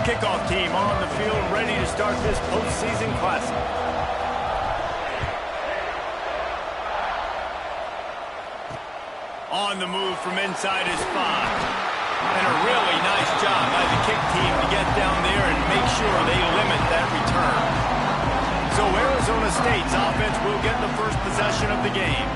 kickoff team on the field, ready to start this postseason classic. On the move from inside his 5. And a really nice job by the kick team to get down there and make sure they limit that return. So Arizona State's offense will get the first possession of the game.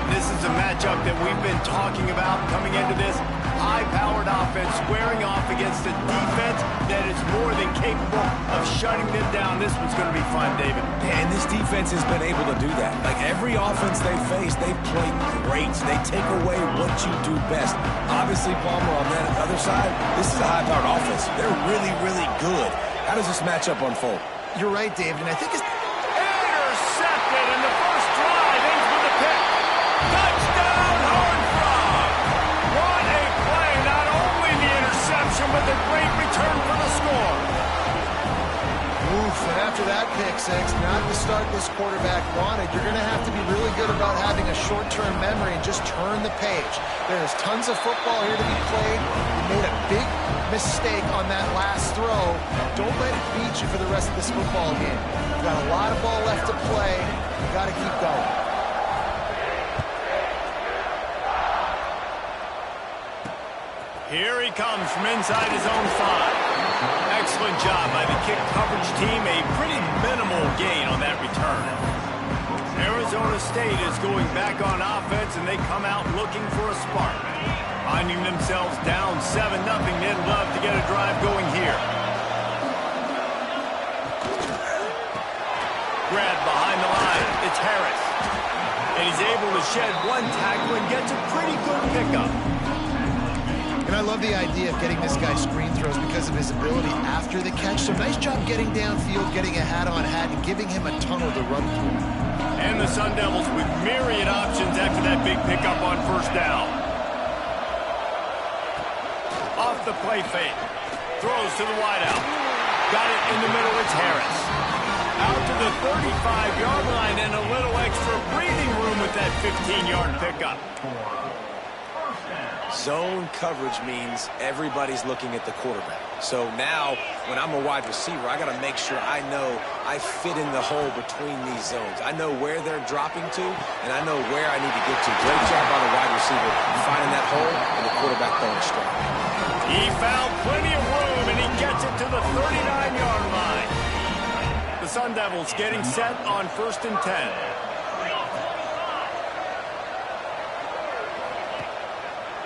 This is a matchup that we've been talking about coming into this. High-powered offense squaring off against a defense that is more than capable of shutting them down. This one's going to be fun, David. And this defense has been able to do that. Like every offense they face, they've played great. They take away what you do best. Obviously, Palmer, on that other side, this is a high-powered offense. They're really, really good. How does this matchup unfold? You're right, David, and I think it's... Intercepted, and the first drive ends with a pick. Touchdown, Horned Frog! What a play! Not only the interception, but the great return for the score. Oof, and after that pick six, not the start this quarterback wanted. You're going to have to be really good about having a short-term memory and just turn the page. There's tons of football here to be played. You made a big mistake on that last throw. Don't let it beat you for the rest of this football game. You've got a lot of ball left to play. You've got to keep going. Here he comes from inside his own 5. Excellent job by the kick coverage team. A pretty minimal gain on that return. Arizona State is going back on offense, and they come out looking for a spark. Finding themselves down 7-0, they'd love to get a drive going here. Grab behind the line. It's Harris. And he's able to shed one tackle and gets a pretty good pickup. And I love the idea of getting this guy screen throws because of his ability after the catch. So nice job getting downfield, getting a hat-on-hat, and giving him a tunnel to run through. And the Sun Devils with myriad options after that big pickup on first down. Off the play fake. Throws to the wideout. Got it in the middle. It's Harris. Out to the 35-yard line and a little extra breathing room with that 15-yard pickup. Zone coverage means everybody's looking at the quarterback. So now, when I'm a wide receiver, I got to make sure I know I fit in the hole between these zones. I know where they're dropping to, and I know where I need to get to. Great job by the wide receiver finding that hole, and the quarterback throwing a strike. He found plenty of room, and he gets it to the 39-yard line. The Sun Devils getting set on 1st and 10.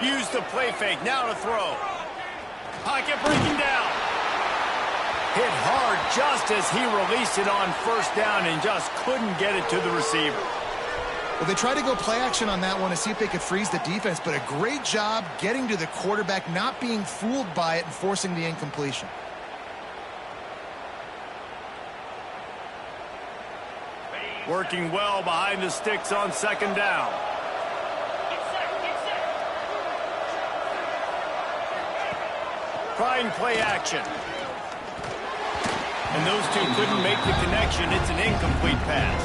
Use the play fake, now to throw. Pocket breaking down. Hit hard just as he released it on first down and just couldn't get it to the receiver. Well, they tried to go play action on that one to see if they could freeze the defense, but a great job getting to the quarterback, not being fooled by it and forcing the incompletion. Working well behind the sticks on 2nd down. Trying play action. And those two couldn't make the connection. It's an incomplete pass.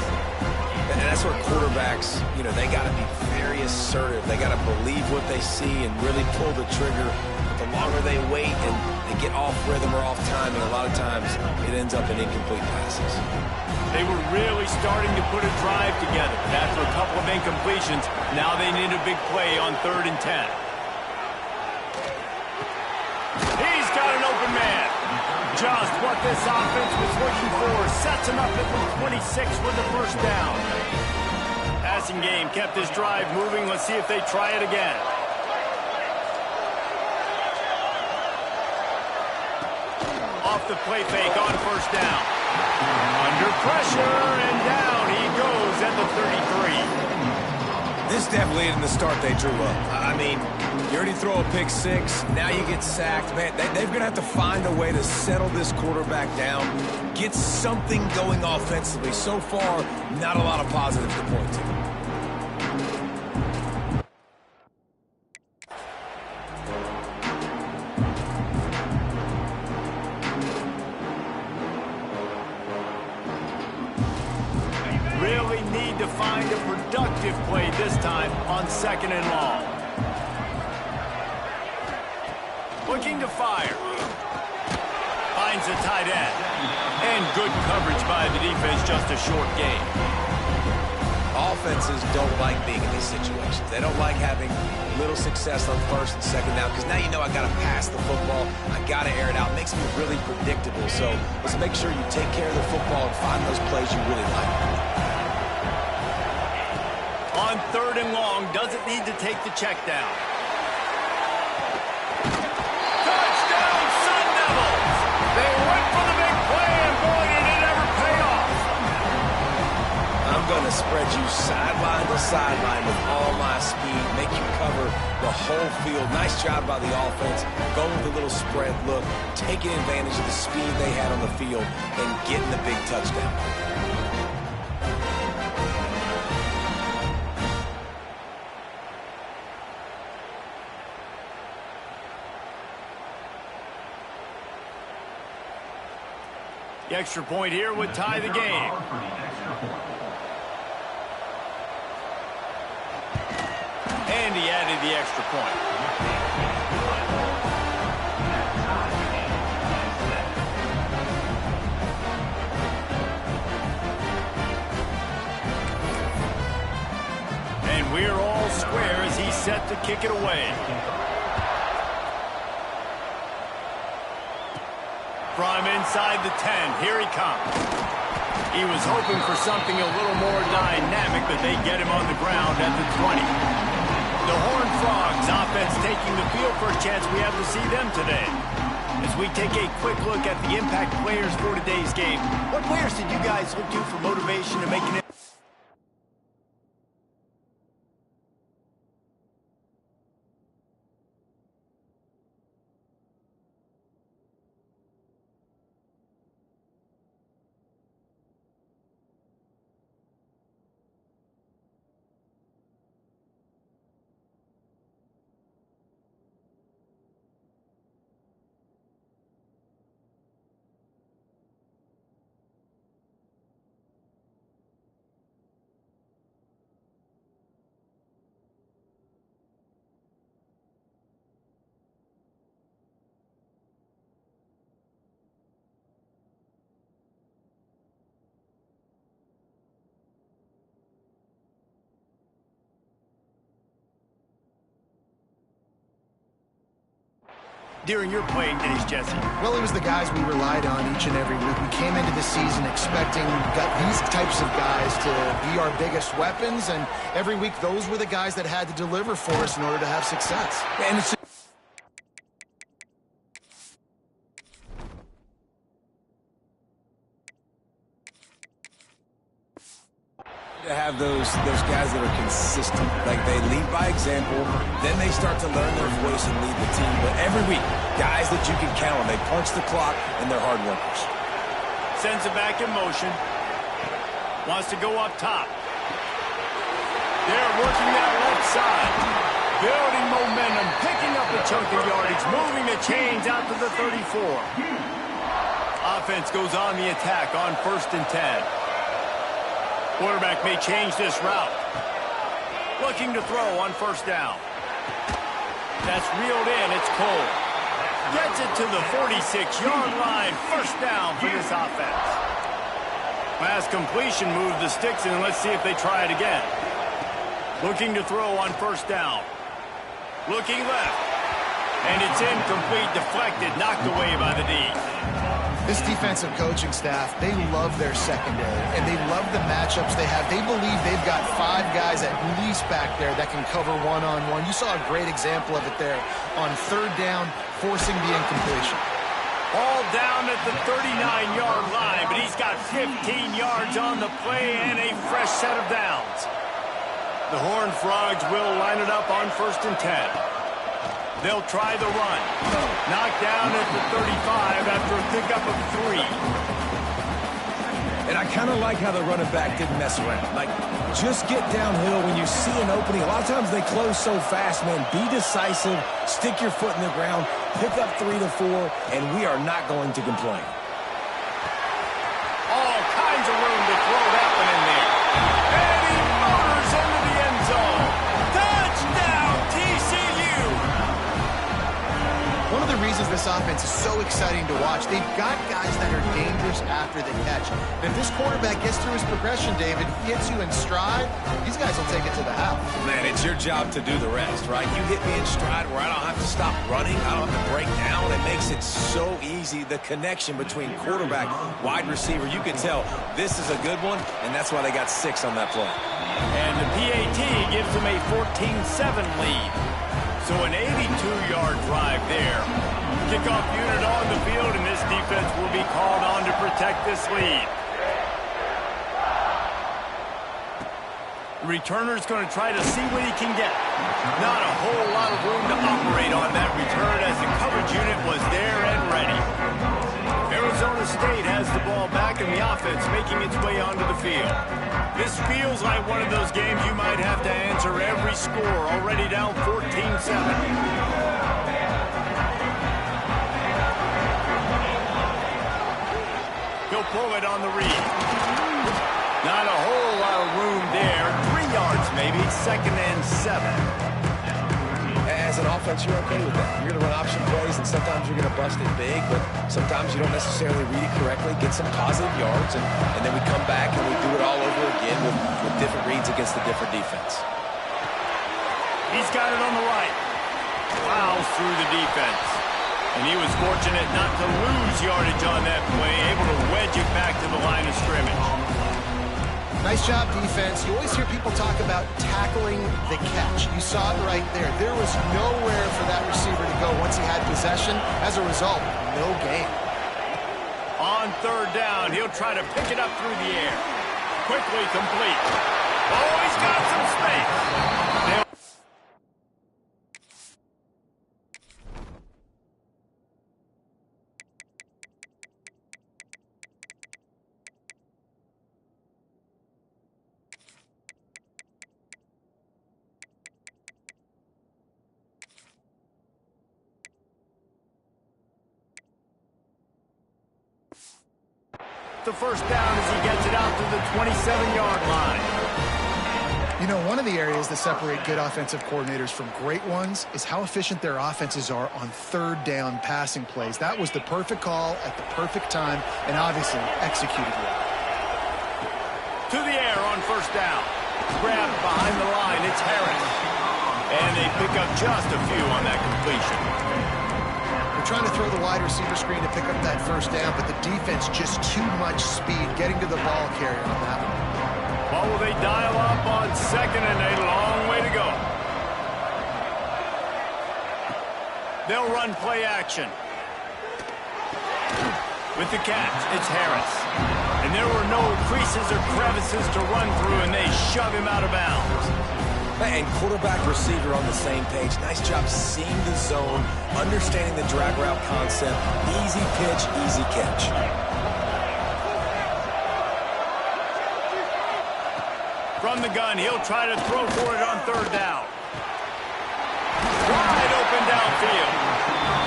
And that's where quarterbacks, you know, they got to be very assertive. They got to believe what they see and really pull the trigger. But the longer they wait and they get off rhythm or off time, and a lot of times it ends up in incomplete passes. They were really starting to put a drive together. But after a couple of incompletions, now they need a big play on 3rd and 10. He's got an open man. Just what this offense was looking for. Sets him up at the 26 with the first down. Passing game kept his drive moving. Let's see if they try it again. Off the play fake on first down. Under pressure, and down he goes at the 33. This definitely isn't the start they drew up. I mean, you already throw a pick six, now you get sacked. Man, they're going to have to find a way to settle this quarterback down, get something going offensively. So far, not a lot of positives to point to. Really need to find a productive play this time on 2nd and long. Looking to fire. finds the tight end. And good coverage by the defense, just a short gain. Offenses don't like being in these situations. They don't like having little success on first and second down because now you know I got to pass the football. I got to air it out. It makes me really predictable. So let's make sure you take care of the football and find those plays you really like. On 3rd and long, doesn't need to take the check down. Touchdown, Sun Devils! They went for the big play, and boy, did it ever pay off. I'm going to spread you sideline to sideline with all my speed, make you cover the whole field. Nice job by the offense, going with a little spread look, taking advantage of the speed they had on the field, and getting the big touchdown. The extra point here would tie the game. And he added the extra point. And we're all square as he's set to kick it away. From inside the 10, here he comes. He was hoping for something a little more dynamic, but they get him on the ground at the 20. The Horned Frogs offense taking the field for a chance we have to see them today. As we take a quick look at the impact players for today's game, what players did you guys look to for motivation and making it? During your playing days, Jesse? Well, it was the guys we relied on each and every week. We came into the season expecting these types of guys to be our biggest weapons, and every week those were the guys that had to deliver for us in order to have success. And it's to have those guys that are consistent. Like, they lead by example, then they start to learn their voice and lead the team. But every week, guys that you can count on, they punch the clock, and they're hard workers. Sends it back in motion. Wants to go up top. They're working that left side. Building momentum, picking up a chunk of yardage, moving the chains out to the 34. Offense goes on the attack on 1st and 10. Quarterback may change this route. Looking to throw on 1st down. That's reeled in. It's Cole. Gets it to the 46-yard line. 1st down for this offense. Pass completion, move the sticks, and let's see if they try it again. Looking to throw on 1st down. Looking left. And it's incomplete, deflected, knocked away by the D. This defensive coaching staff, they love their secondary, and they love the matchups they have. They believe they've got 5 guys at least back there that can cover one-on-one. You saw a great example of it there on 3rd down, forcing the incompletion. All down at the 39-yard line, but he's got 15 yards on the play and a fresh set of downs. The Horned Frogs will line it up on 1st and 10. They'll try the run. Knocked down at the 35 after a pickup of 3. And I kind of like how the running back didn't mess around. Like, just get downhill when you see an opening. A lot of times they close so fast, man. Be decisive, stick your foot in the ground, pick up 3 to 4, and we are not going to complain. All kinds of room to throw that one in there. And he motors into the end zone. Touchdown, TCU! One of the reasons this offense is so exciting to watch. They've got guys that are dangerous after the catch. And if this quarterback gets through his progression, David, hits you in stride, these guys will take it to the house. Man, it's your job to do the rest, right? You hit me in stride where I don't have to stop running. I don't have to break down. It makes it so easy. The connection between quarterback, wide receiver, you can tell this is a good one, and that's why they got 6 on that play. And the PAT gives them a 14-7 lead. So an 82-yard drive there. Kickoff unit on the field, and this defense will be called on to protect this lead. The returner's going to try to see what he can get. Not a whole lot of room to operate on that return as the coverage unit was there and ready. Arizona State has the ball back, and the offense making its way onto the field. This feels like one of those games you might have to answer every score, already down 14-7. He'll pull it on the read. Not a whole lot of room there. 3 yards maybe, 2nd and 7. As an offense, you're okay with that. You're going to run option plays, and sometimes you're going to bust it big, but sometimes you don't necessarily read it correctly, get some positive yards, and then we come back and we do it all over again with different reads against a different defense. He's got it on the right. Plows through the defense. And he was fortunate not to lose yardage on that play, able to wedge it back to the line of scrimmage. Nice job, defense. You always hear people talk about tackling the catch. You saw it right there. There was nowhere for that receiver to go once he had possession. As a result, no gain. On 3rd down, he'll try to pick it up through the air. Quickly complete. Oh, he's got some space. The first down as he gets it out to the 27-yard line. You know, one of the areas that separate good offensive coordinators from great ones is how efficient their offenses are on 3rd down passing plays. That was the perfect call at the perfect time and obviously executed well. To the air on 1st down. Grabbed behind the line, it's Harris. And they pick up just a few on that completion. They're trying to throw the wide receiver screen to pick up that 1st down, but the defense just too much speed getting to the ball carrier on that one. Well, will they dial up on 2nd and a long way to go? They'll run play action. With the catch, it's Harris. And there were no creases or crevices to run through, and they shove him out of bounds. And quarterback receiver on the same page. Nice job seeing the zone, understanding the drag route concept. Easy pitch, easy catch. From the gun, he'll try to throw for it on 3rd down. Wide open downfield.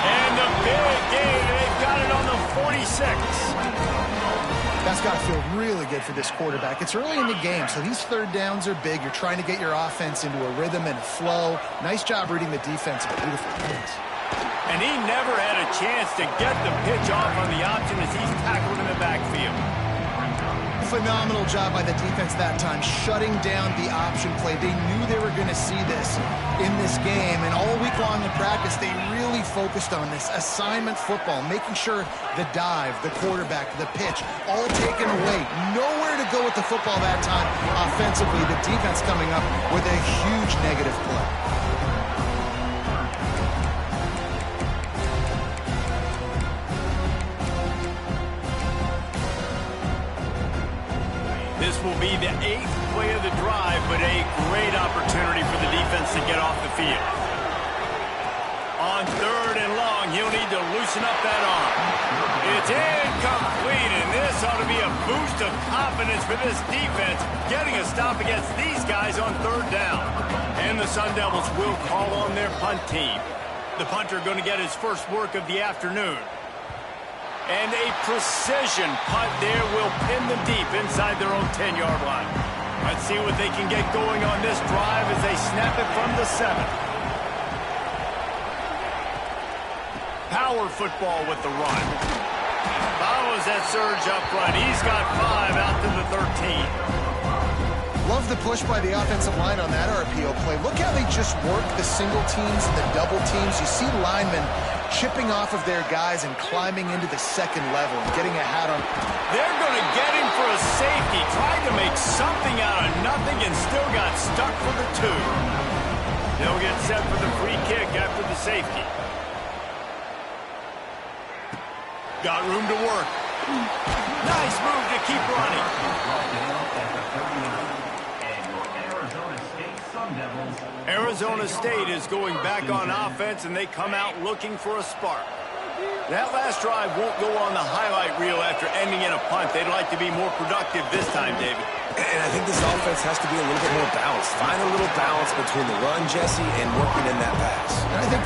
And a big gain. They've got it on the 46. That's got to feel really good for this quarterback. It's early in the game, so these 3rd downs are big. You're trying to get your offense into a rhythm and a flow. Nice job reading the defense. Beautiful pass. And he never had a chance to get the pitch off on the option as he's tackled in the backfield. Phenomenal job by the defense that time, shutting down the option play. They knew they were going to see this in this game, and all week long in practice, they really focused on this assignment football, making sure the dive, the quarterback, the pitch, all taken away. Nowhere to go with the football that time offensively. The defense coming up with a huge negative play. This will be the 8th play of the drive, but a great opportunity for the defense to get off the field. On 3rd and long, he'll need to loosen up that arm. It's incomplete, and this ought to be a boost of confidence for this defense, getting a stop against these guys on 3rd down. And the Sun Devils will call on their punt team. The punter going to get his first work of the afternoon. And a precision punt there will pin them deep inside their own 10-yard line. Let's see what they can get going on this drive as they snap it from the 7. power football with the run. Follows that surge up front. He's got 5 out to the 13. Love the push by the offensive line on that RPO play. Look how they just work the single teams and the double teams. You see linemen chipping off of their guys and climbing into the second level and getting a hat on. They're going to get him for a safety. Tried to make something out of nothing and still got stuck for the 2. They'll get set for the free kick after the safety. Got room to work. Nice move to keep running. Arizona State is going back on offense, and they come out looking for a spark. That last drive won't go on the highlight reel after ending in a punt. They'd like to be more productive this time, David. And I think this offense has to be a little bit more balanced. Find a little balance between the run, Jesse, and working in that pass. And I think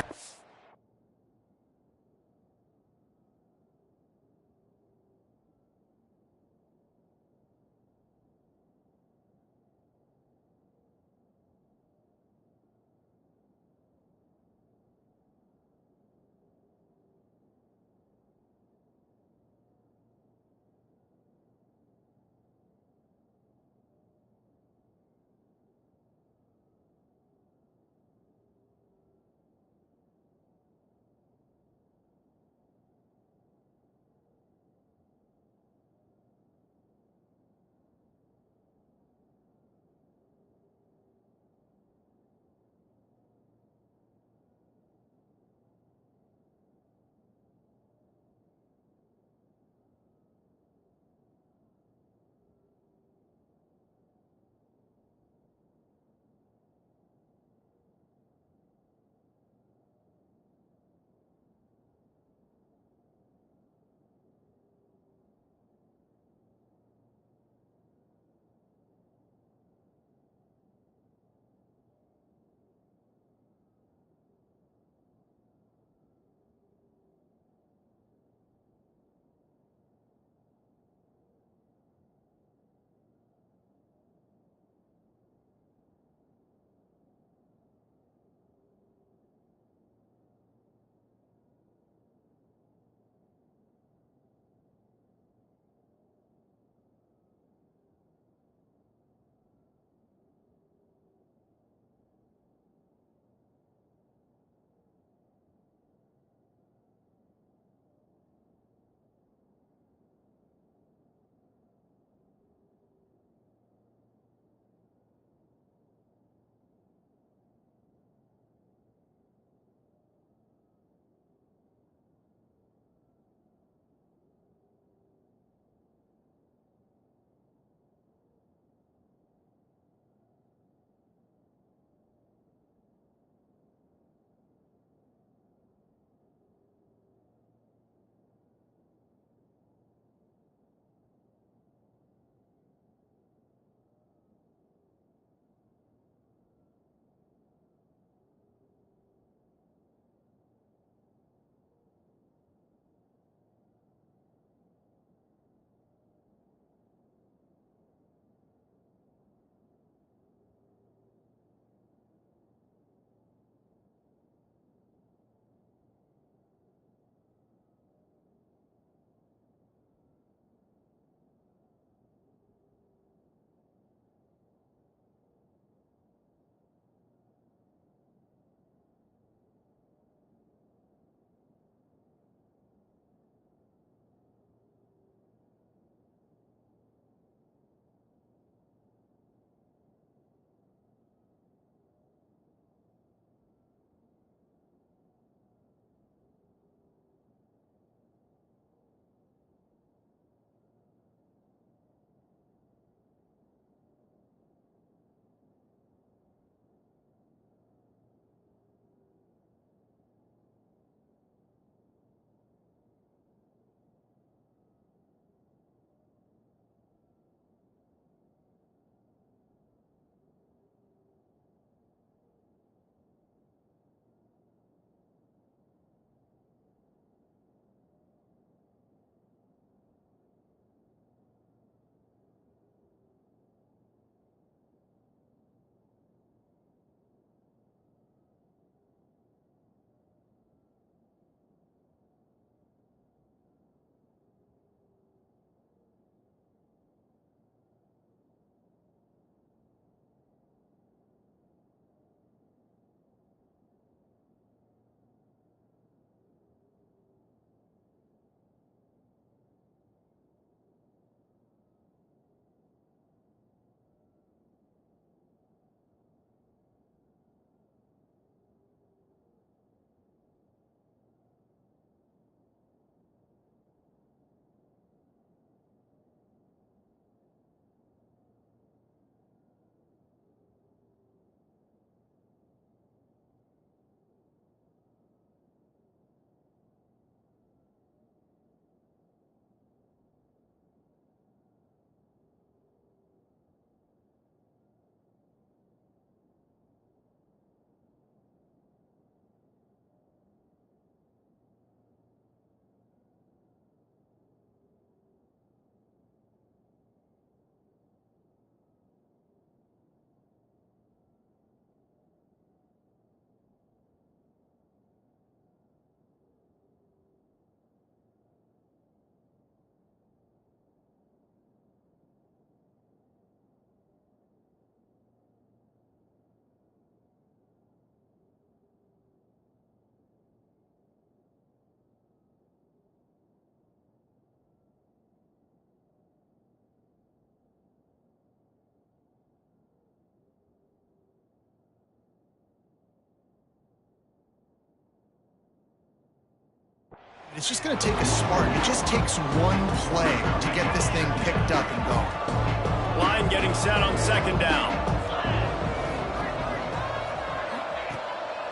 It's just going to take a spark. It just takes one play to get this thing picked up and going. Line getting set on second down.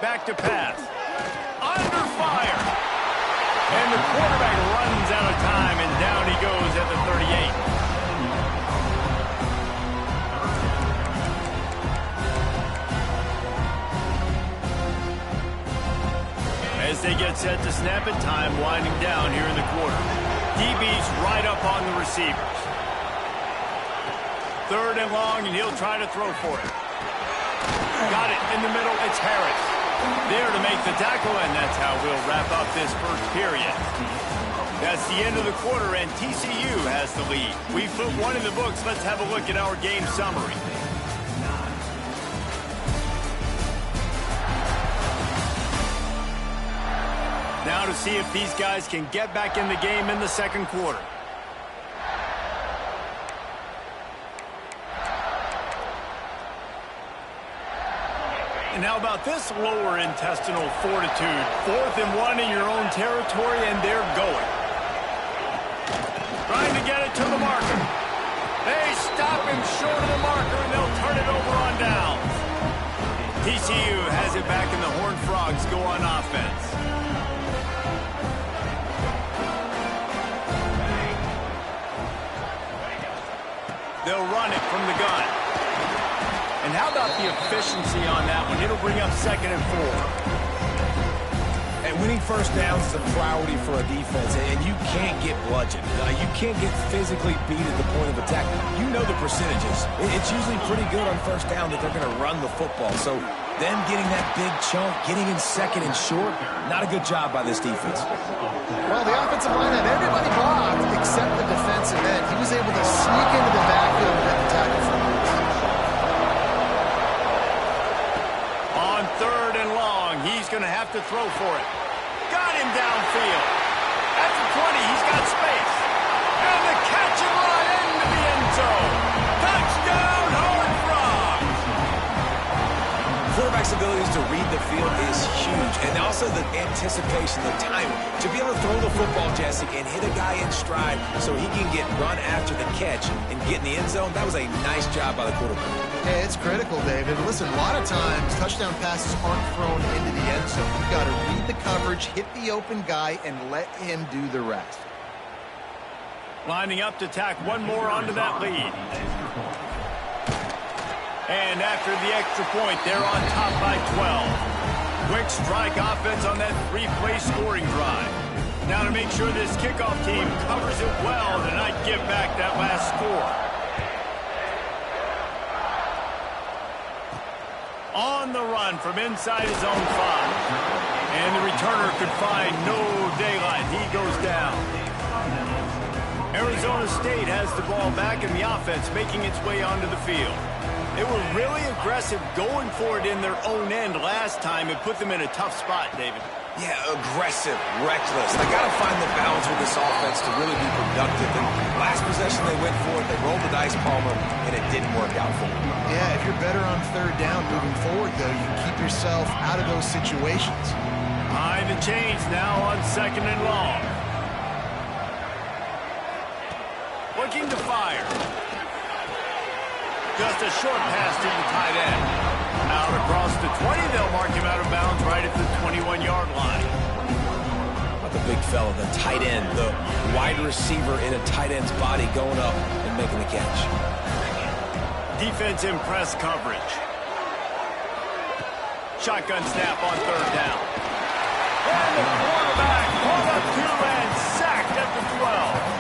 Back to pass. Under fire. And the quarterback runs out of time, and down he goes at the 38. As they get set to snap it, time winding down here in the quarter. DB's right up on the receivers. Third and long, and he'll try to throw for it. Got it in the middle. It's Harris. There to make the tackle, and that's how we'll wrap up this first period. That's the end of the quarter, and TCU has the lead. We've put one in the books. Let's have a look at our game summary. Now to see if these guys can get back in the game in the second quarter. And how about this lower intestinal fortitude? 4th and 1 in your own territory, and they're going. Trying to get it to the marker. They stop him short of the marker, and they'll turn it over on downs. TCU has it back, and the Horned Frogs go on offense. They'll run it from the gun. And how about the efficiency on that one? It'll bring up 2nd and 4. And winning first downs is a priority for a defense, and you can't get bludgeoned. You can't get physically beat at the point of attack. You know the percentages. It's usually pretty good on first down that they're going to run the football. So them getting that big chunk, getting in 2nd and short, not a good job by this defense. Well, the offensive line had everybody blocked except the defensive end. He was able to sneak into the backfield and get the tackle for him. On 3rd and long, he's going to have to throw for it. Got him downfield. At the 20, he's got space. And the catch and run into the end zone. Touchdown, Horned Frogs! Quarterback's abilities to read the field is huge, and also the anticipation, the timing. To be able to throw the football, Jesse, and hit a guy in stride so he can get run after the catch and get in the end zone, that was a nice job by the quarterback. Hey, it's critical, David. Listen, a lot of times touchdown passes aren't thrown into the end zone. You've got to read the coverage, hit the open guy, and let him do the rest. Lining up to tack one more onto that lead. And after the extra point, they're on top by 12. Quick strike offense on that 3-play scoring drive. Now to make sure this kickoff team covers it well to not give back that last score. On the run from inside his own 5. And the returner could find no daylight. He goes down. Arizona State has the ball back in the offense, making its way onto the field. They were really aggressive going for it in their own end last time. It put them in a tough spot, David. Yeah, aggressive, reckless. They got to find the balance with this offense to really be productive. And last possession they went for it, they rolled the dice, Palmer, and it didn't work out for them. Yeah, if you're better on 3rd down moving forward, though, you keep yourself out of those situations. Behind the chains now on 2nd and long. Looking to fire. Just a short pass to the tight end. Out across the 20, they'll mark him out of bounds right at the 21-yard line. Not the big fella, the tight end, the wide receiver in a tight end's body going up and making the catch. Defense in press coverage. Shotgun snap on 3rd down. And the quarterback pulled up 2 and sacked at the 12.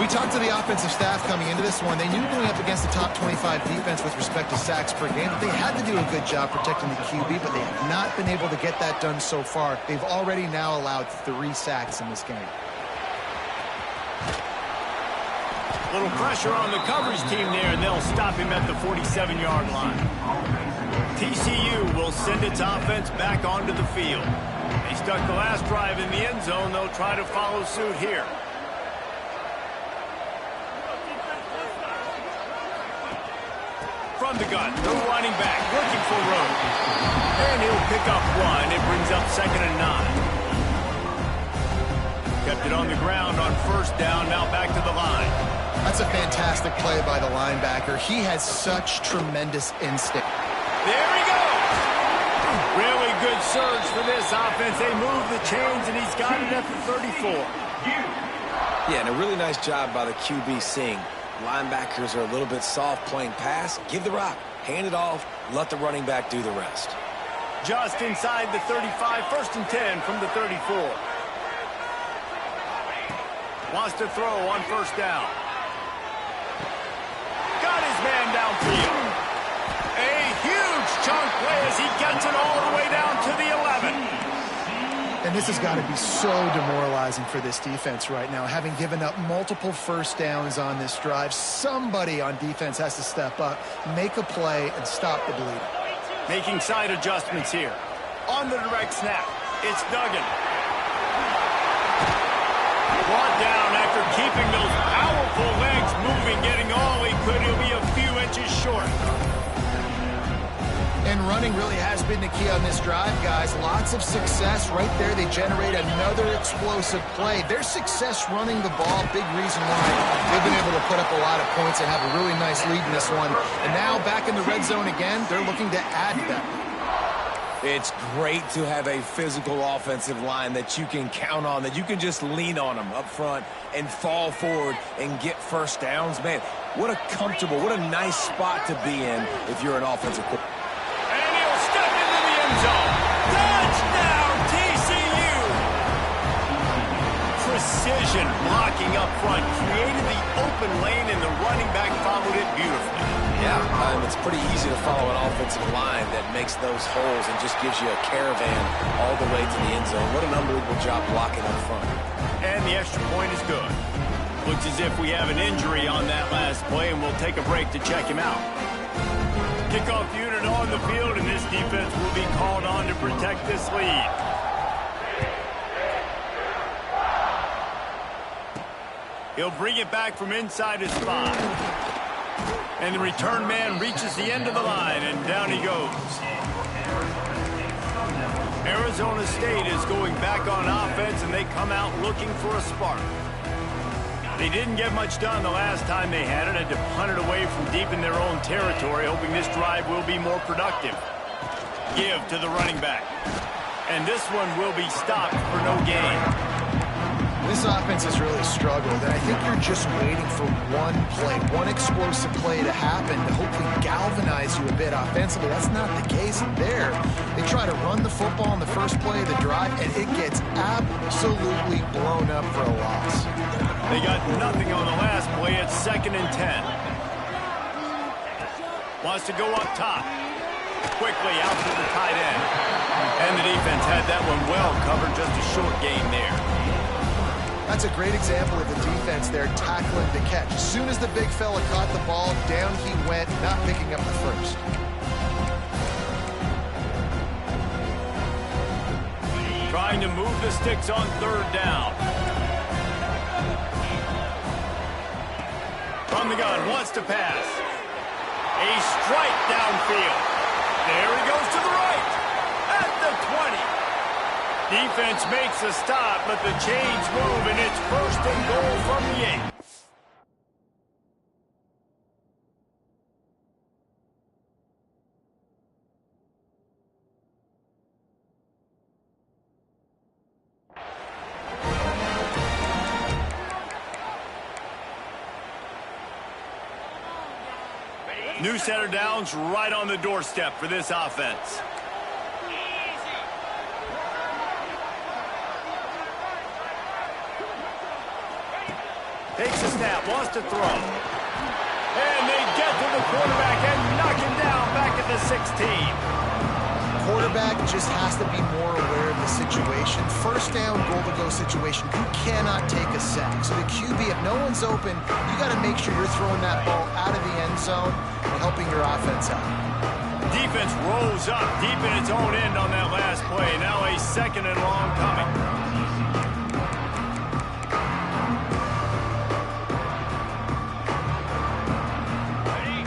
We talked to the offensive staff coming into this one. They knew going up against the top 25 defense with respect to sacks per game that they had to do a good job protecting the QB, but they have not been able to get that done so far. They've already now allowed 3 sacks in this game. Little pressure on the coverage team there, and they'll stop him at the 47-yard line. TCU will send its offense back onto the field. They stuck the last drive in the end zone. They'll try to follow suit here. From the gun, the running back looking for room. And he'll pick up 1. It brings up 2nd and 9. Kept it on the ground on first down, now back to the line. That's a fantastic play by the linebacker. He has such tremendous instinct. There he goes! Really good surge for this offense. They move the chains, and he's got it at the 34. Yeah, and a really nice job by the QB seeing linebackers are a little bit soft playing pass. Give the rock, hand it off, let the running back do the rest. Just inside the 35, 1st and 10 from the 34. Wants to throw on first down. Got his man downfield. A huge chunk play as he gets it all the way down to the 11. And this has got to be so demoralizing for this defense right now. Having given up multiple first downs on this drive, somebody on defense has to step up, make a play, and stop the bleeding. Making side adjustments here. On the direct snap, it's Duggan. Brought down after keeping those powerful legs moving, getting all he could. He'll be a few inches short. And running really has been the key on this drive, guys. Lots of success right there. They generate another explosive play. Their success running the ball, big reason why they've been able to put up a lot of points and have a really nice lead in this one. And now back in the red zone again, they're looking to add to that. It's great to have a physical offensive line that you can count on, that you can just lean on them up front and fall forward and get first downs. Man, what a comfortable, what a nice spot to be in if you're an offensive coordinator. And he'll step into the end zone. Touchdown, TCU! Precision blocking up front, created the open lane, and the running back followed it beautifully. Yeah, it's pretty easy to follow an offensive line that makes those holes and just gives you a caravan all the way to the end zone. What an unbelievable job blocking up front. And the extra point is good. Looks as if we have an injury on that last play, and we'll take a break to check him out. Kickoff unit on the field, and this defense will be called on to protect this lead. He'll bring it back from inside his spot. And the return man reaches the end of the line, and down he goes. Arizona State is going back on offense, and they come out looking for a spark. They didn't get much done the last time they had it, had to punt it away from deep in their own territory, hoping this drive will be more productive. Give to the running back. And this one will be stopped for no gain. This offense has really struggled, and I think you're just waiting for one play, one explosive play to happen to hopefully galvanize you a bit offensively. That's not the case there. They try to run the football in the first play of the drive, and it gets absolutely blown up for a loss. They got nothing on the last play. It's 2nd and 10. Wants to go up top. Quickly out to the tight end. And the defense had that one well covered, just a short gain there. That's a great example of the defense there tackling the catch. As soon as the big fella caught the ball, down he went, not picking up the first. Trying to move the sticks on 3rd down. From the gun, wants to pass. A strike downfield. There he goes to the right. At the 20. Defense makes a stop, but the chains move, and it's 1st and goal from the 8. New set of downs right on the doorstep for this offense. Takes a snap, wants to throw. And they get to the quarterback and knock him down back at the 16. Quarterback just has to be more aware of the situation. First down, goal-to-go situation. You cannot take a sack. So the QB, if no one's open, you got to make sure you're throwing that ball out of the end zone and helping your offense out. Defense rolls up deep in its own end on that last play. Now a 2nd and long coming.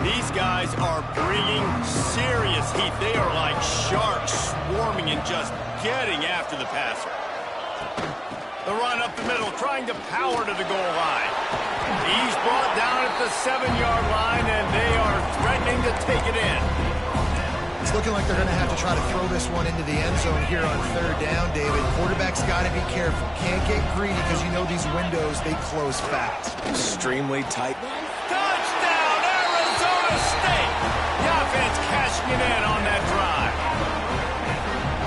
These guys are bringing serious heat. They are like sharks swarming and just getting after the passer. The run up the middle, trying to power to the goal line. He's brought down at the 7-yard line, and they are threatening to take it in. It's looking like they're going to have to try to throw this one into the end zone here on third down, David. Quarterback's got to be careful. Can't get greedy because you know these windows, they close fast. Extremely tight. Touchdown, Arizona State! The offense cashing it in on that drive.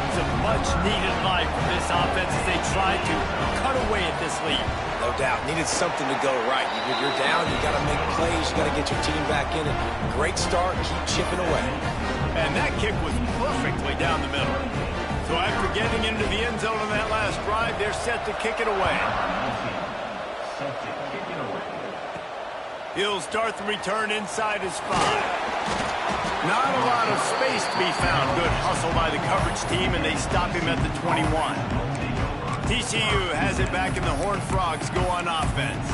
It's a much-needed life for this offense as they try to cut away at this lead. No doubt. Needed something to go right. You're down, you got to make plays, you got to get your team back in it. Great start, keep chipping away. And that kick was perfectly down the middle. So after getting into the end zone on that last drive, they're set to kick it away. He'll start the return inside his 5. Not a lot of space to be found. Good hustle by the coverage team, and they stop him at the 21. TCU has it back, and the Horned Frogs go on offense.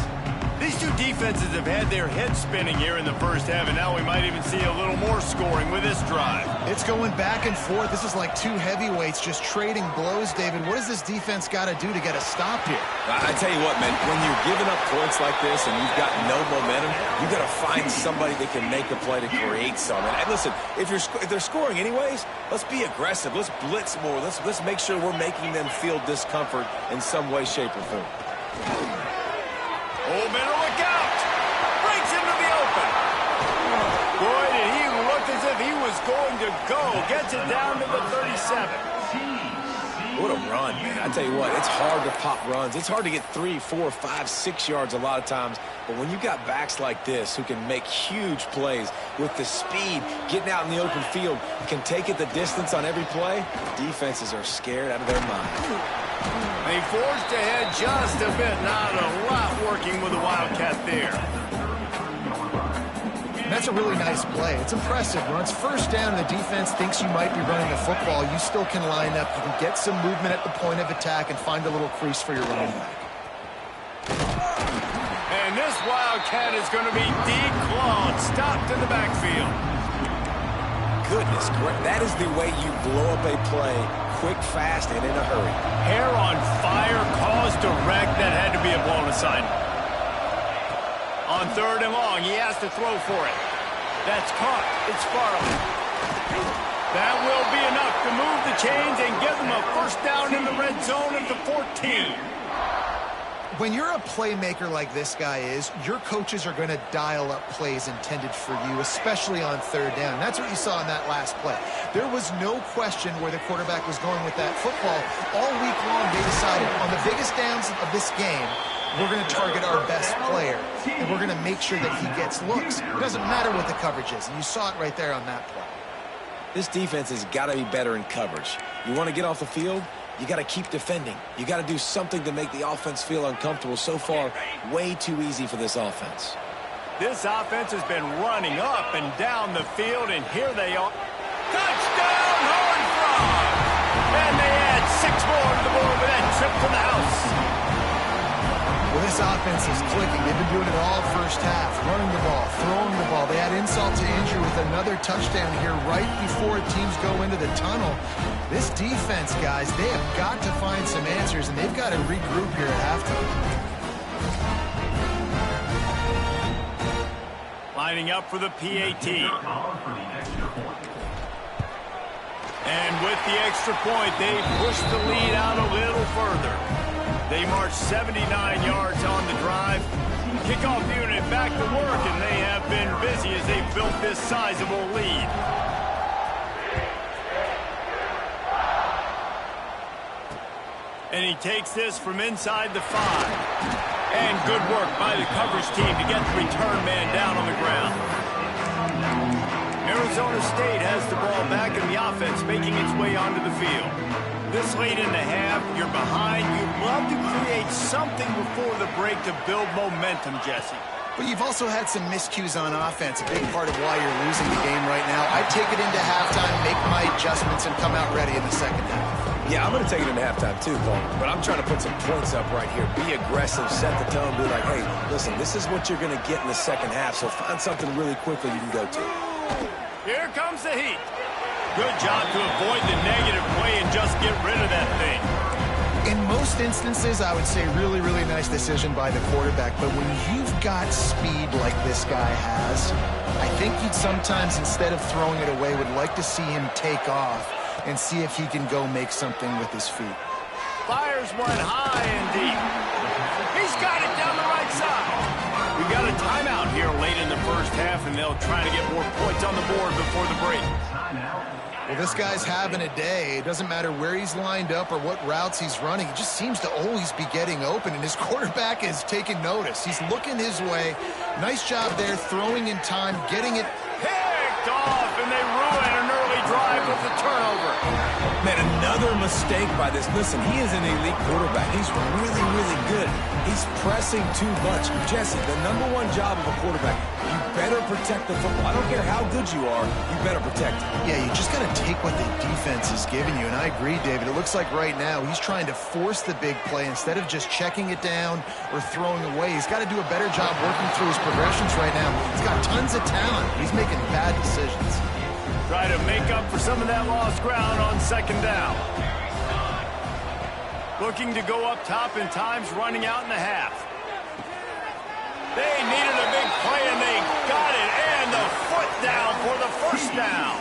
These two defenses have had their heads spinning here in the first half, and now we might even see a little more scoring with this drive. It's going back and forth. This is like two heavyweights just trading blows, David. What does this defense got to do to get a stop here? I tell you what, man, when you're giving up points like this and you've got no momentum, you've got to find somebody that can make a play to create something. And listen, if they're scoring anyways, let's be aggressive. Let's blitz more. Let's make sure we're making them feel discomfort in some way, shape, or form. Old man, look out! Breaks into the open. Boy, did he look as if he was going to go. Gets it down to the 37. What a run, man. I tell you what, it's hard to pop runs. It's hard to get 3, 4, 5, 6 yards a lot of times. But when you got backs like this who can make huge plays with the speed, getting out in the open field, can take it the distance on every play, defenses are scared out of their mind. They forced ahead just a bit. Not a lot working with the Wildcat there. That's a really nice play. It's impressive. When it's first down and the defense thinks you might be running the football, you still can line up. You can get some movement at the point of attack and find a little crease for your running back. And this Wildcat is going to be declawed, stopped in the backfield. Goodness, that is the way you blow up a play quick, fast, and in a hurry. Hair on fire, cause direct. That had to be a blown assignment. On third and long, he has to throw for it. That's caught. It's Farley. That will be enough to move the chains and give them a first down in the red zone at the 14. When you're a playmaker like this guy is, your coaches are going to dial up plays intended for you, especially on third down. That's what you saw in that last play. There was no question where the quarterback was going with that football. All week long, they decided on the biggest downs of this game, we're going to target our best player, and we're going to make sure that he gets looks. It doesn't matter what the coverage is, and you saw it right there on that play. This defense has got to be better in coverage. You want to get off the field? You got to keep defending. You got to do something to make the offense feel uncomfortable. So far, way too easy for this offense. This offense has been running up and down the field, and here they are. Touchdown, Horned Frogs! And they add 6 more to the board with that trip to the house. Well, this offense is clicking. They've been doing it all first half, running the ball, throwing the ball. They had insult to injury with another touchdown here right before teams go into the tunnel. This defense, guys, they have got to find some answers, and they've got to regroup here at halftime. Lining up for the PAT. And with the extra point, they push the lead out a little further. They march 79 yards on the drive. Kickoff unit back to work, and they have been busy as they built this sizable lead. And he takes this from inside the 5. And good work by the coverage team to get the return man down on the ground. Arizona State has the ball back in the offense, making its way onto the field. This late in the half, you're behind. You'd love to create something before the break to build momentum, Jesse. But you've also had some miscues on offense, a big part of why you're losing the game right now. I'd take it into halftime, make my adjustments, and come out ready in the second half. Yeah, I'm going to take it into halftime too, Paul. But I'm trying to put some points up right here. Be aggressive, set the tone, be like, hey, listen, this is what you're going to get in the second half, so find something really quickly you can go to. Here comes the heat. Good job to avoid the negative play and just get rid of that thing. In most instances, I would say really, really nice decision by the quarterback. But when you've got speed like this guy has, I think you'd sometimes, instead of throwing it away, would like to see him take off and see if he can go make something with his feet. Fires one high and deep. He's got it down the right side. We got a timeout here late in the first half, and they'll try to get more points on the board before the break. Well, this guy's having a day. It doesn't matter where he's lined up or what routes he's running. He just seems to always be getting open, and his quarterback is taking notice. He's looking his way. Nice job there, throwing in time, getting it Picked off, and they ruin an early drive with the turnover. Man, another mistake by this. Listen, he is an elite quarterback. He's really, really good. He's pressing too much. Jesse, the #1 job of a quarterback, you better protect the football. I don't care how good you are, you better protect it. Yeah, you just got to take what the defense is giving you, and I agree, David. It looks like right now he's trying to force the big play instead of just checking it down or throwing away. He's got to do a better job working through his progressions right now. He's got tons of talent. He's making bad decisions. Try to make up for some of that lost ground on second down. Looking to go up top, and time's running out in the half. They needed a big play, and they got it. And the foot down for the first down.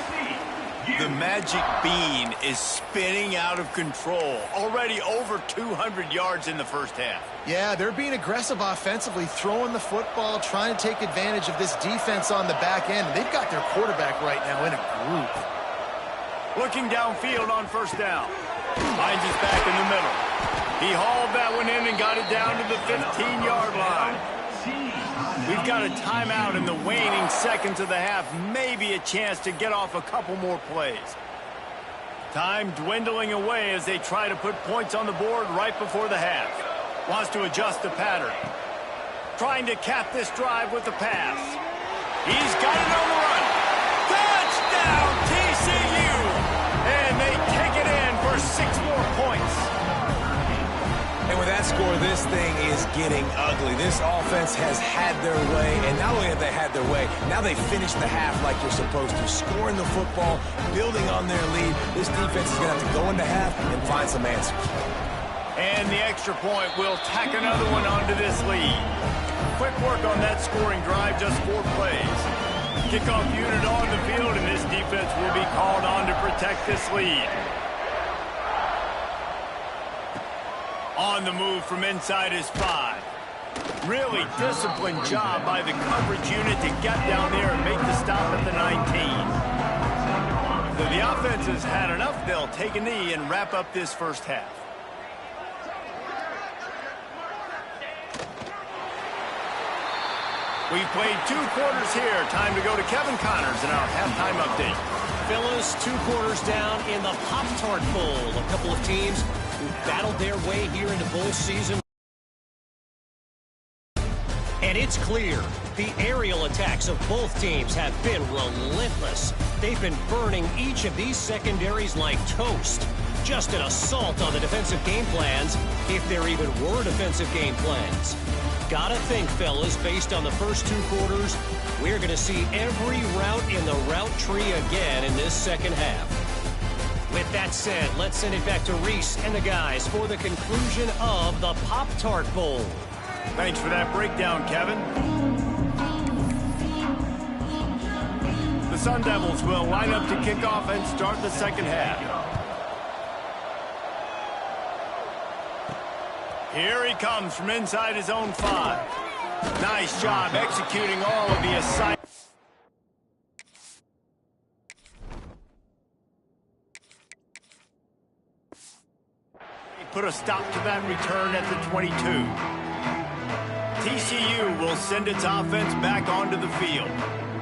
The magic bean is spinning out of control. Already over 200 yards in the first half. Yeah, they're being aggressive offensively, throwing the football, trying to take advantage of this defense on the back end. They've got their quarterback right now in a group. Looking downfield on first down. Finds his back in the middle. He hauled that one in and got it down to the 15-yard line. We've got a timeout in the waning seconds of the half. Maybe a chance to get off a couple more plays. Time dwindling away as they try to put points on the board right before the half. Wants to adjust the pattern. Trying to cap this drive with the pass. He's got it on the run. Touchdown, TCU! And they take it in for 6 more points. And with that score, this thing is getting ugly. This offense has had their way, and not only have they had their way, now they finished the half like you're supposed to, scoring the football, building on their lead. This defense is going to have to go into half and find some answers. And the extra point will tack another one onto this lead. Quick work on that scoring drive, just 4 plays. Kickoff unit on the field, and this defense will be called on to protect this lead. On the move from inside his 5. Really disciplined job by the coverage unit to get down there and make the stop at the 19. So the offense has had enough. They'll take a knee and wrap up this first half. We've played 2 quarters here. Time to go to Kevin Connors in our halftime update. Phyllis, 2 quarters down in the Pop-Tart Bowl. A couple of teams who battled their way here into bowl season. And it's clear the aerial attacks of both teams have been relentless. They've been burning each of these secondaries like toast. Just an assault on the defensive game plans, if there even were defensive game plans. Gotta think, fellas, based on the first 2 quarters, we're going to see every route in the route tree again in this second half. With that said, let's send it back to Reese and the guys for the conclusion of the Pop-Tart Bowl. Thanks for that breakdown, Kevin. The Sun Devils will line up to kick off and start the second half. Here he comes from inside his own 5. Nice job executing all of the assignments. He put a stop to that return at the 22. TCU will send its offense back onto the field.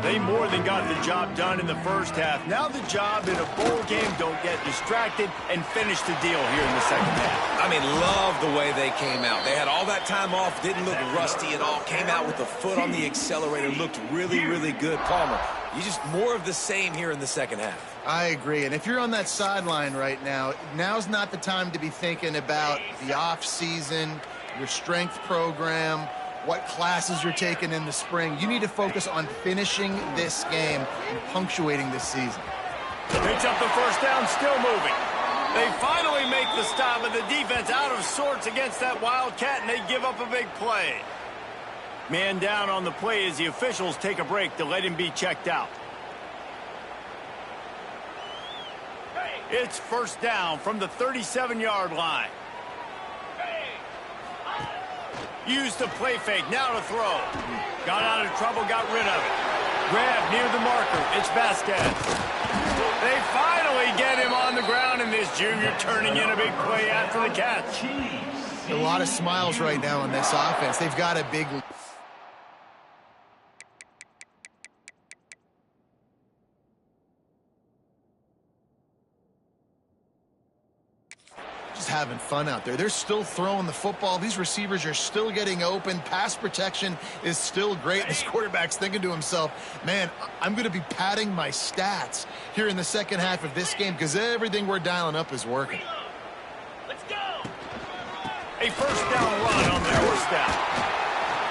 They more than got the job done in the first half. Now the job in a bowl game, don't get distracted and finish the deal here in the second half. I mean, love the way they came out. They had all that time off, didn't look rusty at all, came out with the foot on the accelerator, looked really, really good. Palmer, you just more of the same here in the second half. I agree, and if you're on that sideline right now, now's not the time to be thinking about the off season, your strength program, what classes you're taking in the spring. You need to focus on finishing this game and punctuating this season. Picks up the first down, still moving. They finally make the stop, but the defense out of sorts against that Wildcat, and they give up a big play. Man down on the play as the officials take a break to let him be checked out. It's first down from the 37-yard line. Used the play fake, now to throw. Got out of trouble, got rid of it. Grab near the marker, it's Vasquez. They finally get him on the ground, and this junior turning in a big play after the catch. A lot of smiles right now in this offense. They've got a big... having fun out there. They're still throwing the football. These receivers are still getting open. Pass protection is still great. This quarterback's thinking to himself, man, I'm going to be padding my stats here in the second half of this game because everything we're dialing up is working. Let's go. A first down run on the doorstep.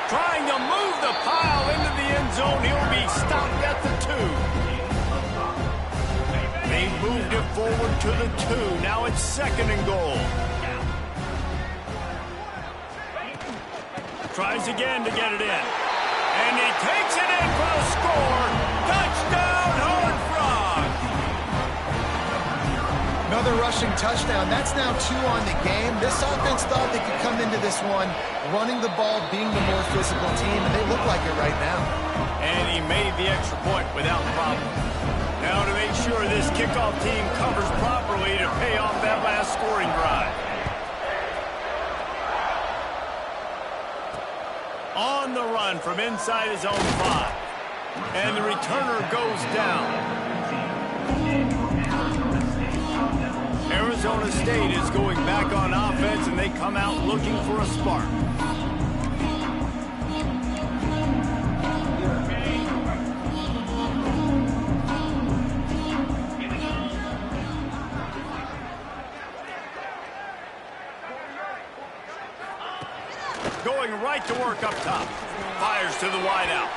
Trying to move the pile into the end zone. He'll be stopped at the 2. They moved it forward to the 2. Now it's second and goal. Tries again to get it in. And he takes it in for a score. Touchdown, Horned Frogs. Another rushing touchdown. That's now 2 on the game. This offense thought they could come into this one running the ball, being the more physical team, and they look like it right now. And he made the extra point without problem. Now to make sure this kickoff team covers properly to pay off that last scoring drive. On the run from inside his own 5. And the returner goes down. Arizona State is going back on offense, and they come out looking for a spark. Going right to work up top. Fires to the wideout.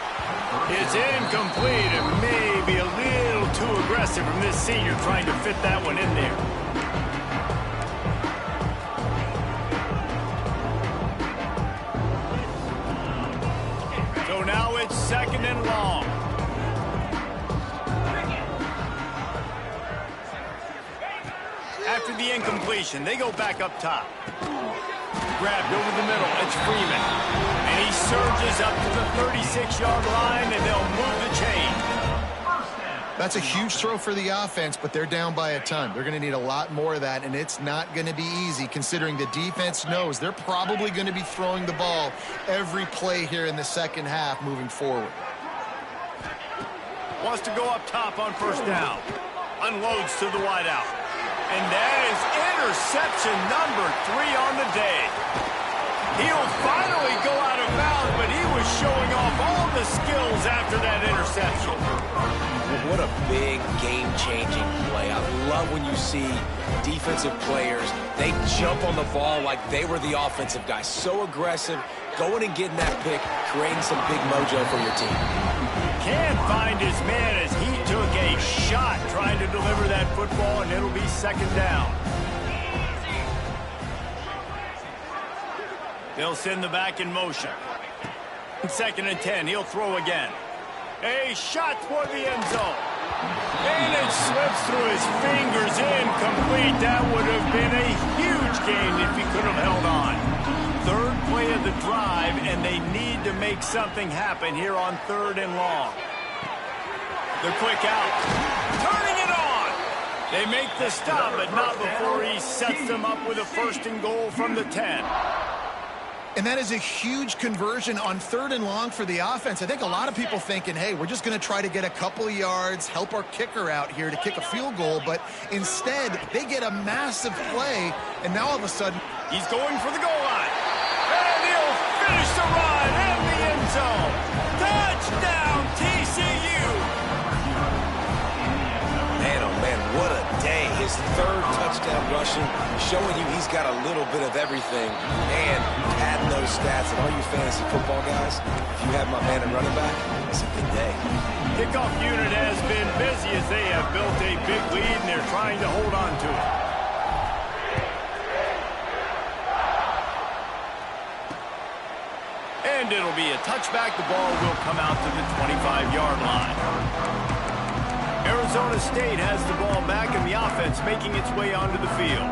It's incomplete and maybe a little too aggressive from this senior trying to fit that one in there. So now it's second and long. After the incompletion, they go back up top. Grabbed over the middle, it's Freeman. And he surges up to the 36-yard line, and they'll move the chain. That's a huge throw for the offense, but they're down by a ton. They're going to need a lot more of that, and it's not going to be easy considering the defense knows they're probably going to be throwing the ball every play here in the second half moving forward. Wants to go up top on first down. Unloads to the wideout. And that is interception number 3 on the day. He'll finally go out of bounds, but he was showing off all the skills after that interception. What a big game-changing play. I love when you see defensive players, they jump on the ball like they were the offensive guy. So aggressive, going and getting that pick, creating some big mojo for your team. Can't find his man as he took a shot trying to deliver that football, and it'll be second down. They'll send the back in motion. Second and 10, he'll throw again. A shot for the end zone. And it slips through his fingers, incomplete. That would have been a huge gain if he could have held on. Third play of the drive, and they need to make something happen here on third and long. The quick out. Turning it on. They make the stop, but not before he sets them up with a first and goal from the 10. And that is a huge conversion on third and long for the offense. I think a lot of people thinking, hey, we're just going to try to get a couple of yards, help our kicker out here to kick a field goal. But instead, they get a massive play, and now all of a sudden, he's going for the goal line. And he'll finish the run in the end zone. Touchdown, TCU. Man, oh man, what a day. His third touchdown rushing, showing you he's got a little bit of everything. And adding those stats, and all you fantasy football guys, if you have my man at running back, it's a good day. Kickoff unit has been busy as they have built a big lead, and they're trying to hold on to it. And it'll be a touchback. The ball will come out to the 25-yard line. Arizona State has the ball back, and the offense making its way onto the field.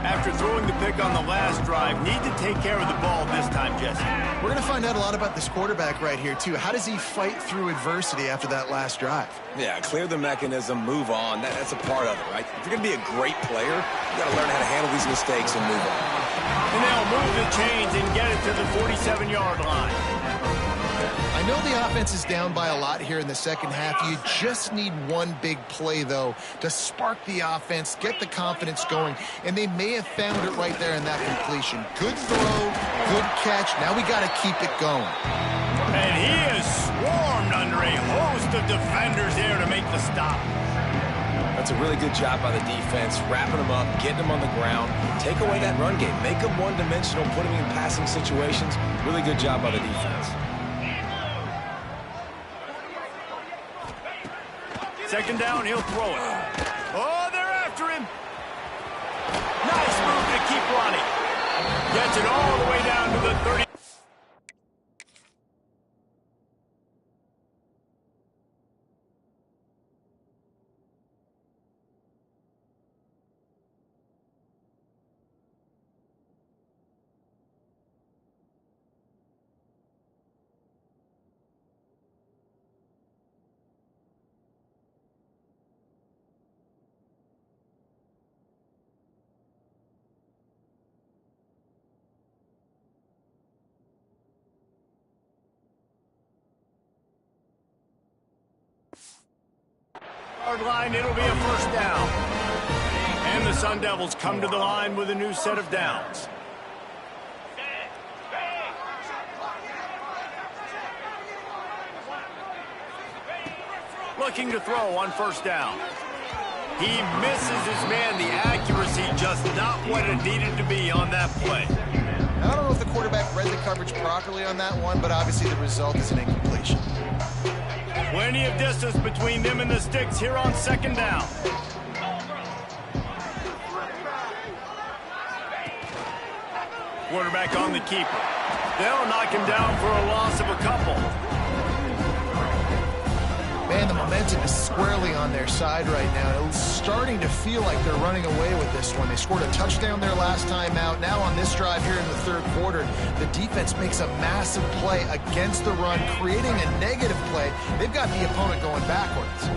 After throwing the pick on the last drive, need to take care of the ball this time, Jesse. We're going to find out a lot about this quarterback right here, too. How does he fight through adversity after that last drive? Yeah, clear the mechanism, move on. That's a part of it, right? If you're going to be a great player, you got to learn how to handle these mistakes and move on. And they'll move the chains and get it to the 47-yard line. I know the offense is down by a lot here in the second half. You just need one big play, though, to spark the offense, get the confidence going, and they may have found it right there in that completion. Good throw, good catch. Now we got to keep it going. And he is swarmed under a host of defenders there to make the stop. That's a really good job by the defense, wrapping them up, getting them on the ground, take away that run game, make them one-dimensional, put them in passing situations. Really good job by the defense. Second down, he'll throw it. Oh, they're after him. Nice move to keep running. Gets it all the way down to the 30. Line, it'll be a first down. And the Sun Devils come to the line with a new set of downs. Looking to throw on first down. He misses his man. The accuracy just not what it needed to be on that play. Now, I don't know if the quarterback read the coverage properly on that one, but obviously the result is an incompletion. Plenty of distance between them and the sticks here on second down. Quarterback on the keeper. They'll knock him down for a loss of a couple. Man, the momentum is squarely on their side right now. It's starting to feel like they're running away with this one. They scored a touchdown their last time out. Now on this drive here in the third quarter, the defense makes a massive play against the run, creating a negative play. They've got the opponent going backwards.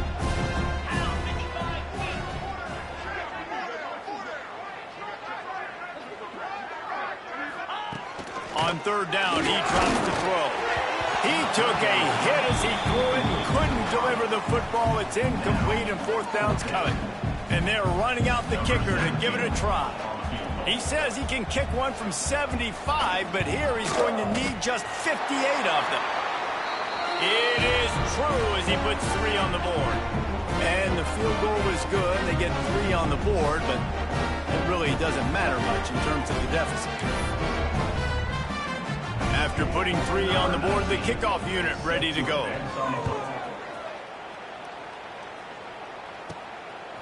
On third down, he drops to throw. He took a hit as he threw it and couldn't deliver the football. It's incomplete and fourth down's coming. And they're running out the kicker to give it a try. He says he can kick one from 75, but here he's going to need just 58 of them. It is true as he puts 3 on the board. And the field goal was good. They get 3 on the board, but it really doesn't matter much in terms of the deficit. After putting 3 on the board, the kickoff unit ready to go.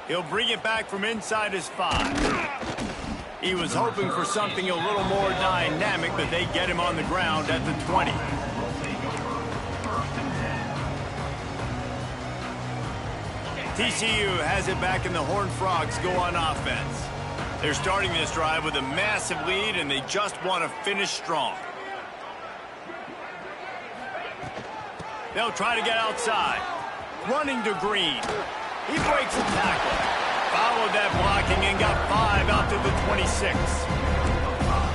He'll bring it back from inside his 5. He was hoping for something a little more dynamic, but they get him on the ground at the 20. TCU has it back, and the Horned Frogs go on offense. They're starting this drive with a massive lead, and they just want to finish strong. They'll try to get outside. Running to Green. He breaks a tackle. Followed that blocking and got 5 out to the 26.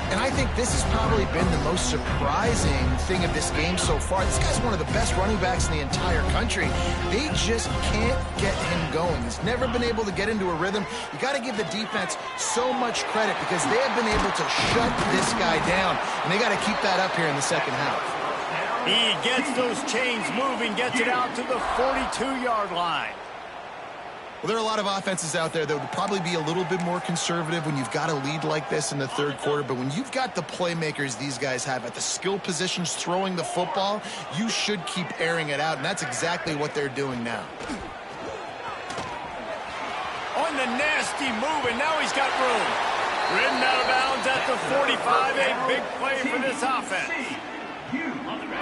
And I think this has probably been the most surprising thing of this game so far. This guy's one of the best running backs in the entire country. They just can't get him going. He's never been able to get into a rhythm. You got to give the defense so much credit because they have been able to shut this guy down. And they got to keep that up here in the second half. He gets those chains moving, gets it out to the 42-yard line. Well, there are a lot of offenses out there that would probably be a little bit more conservative when you've got a lead like this in the third quarter. But when you've got the playmakers these guys have at the skill positions throwing the football, you should keep airing it out. And that's exactly what they're doing now. On the nasty move, and now he's got room. Ridden out of bounds at the 45. A big play for this offense.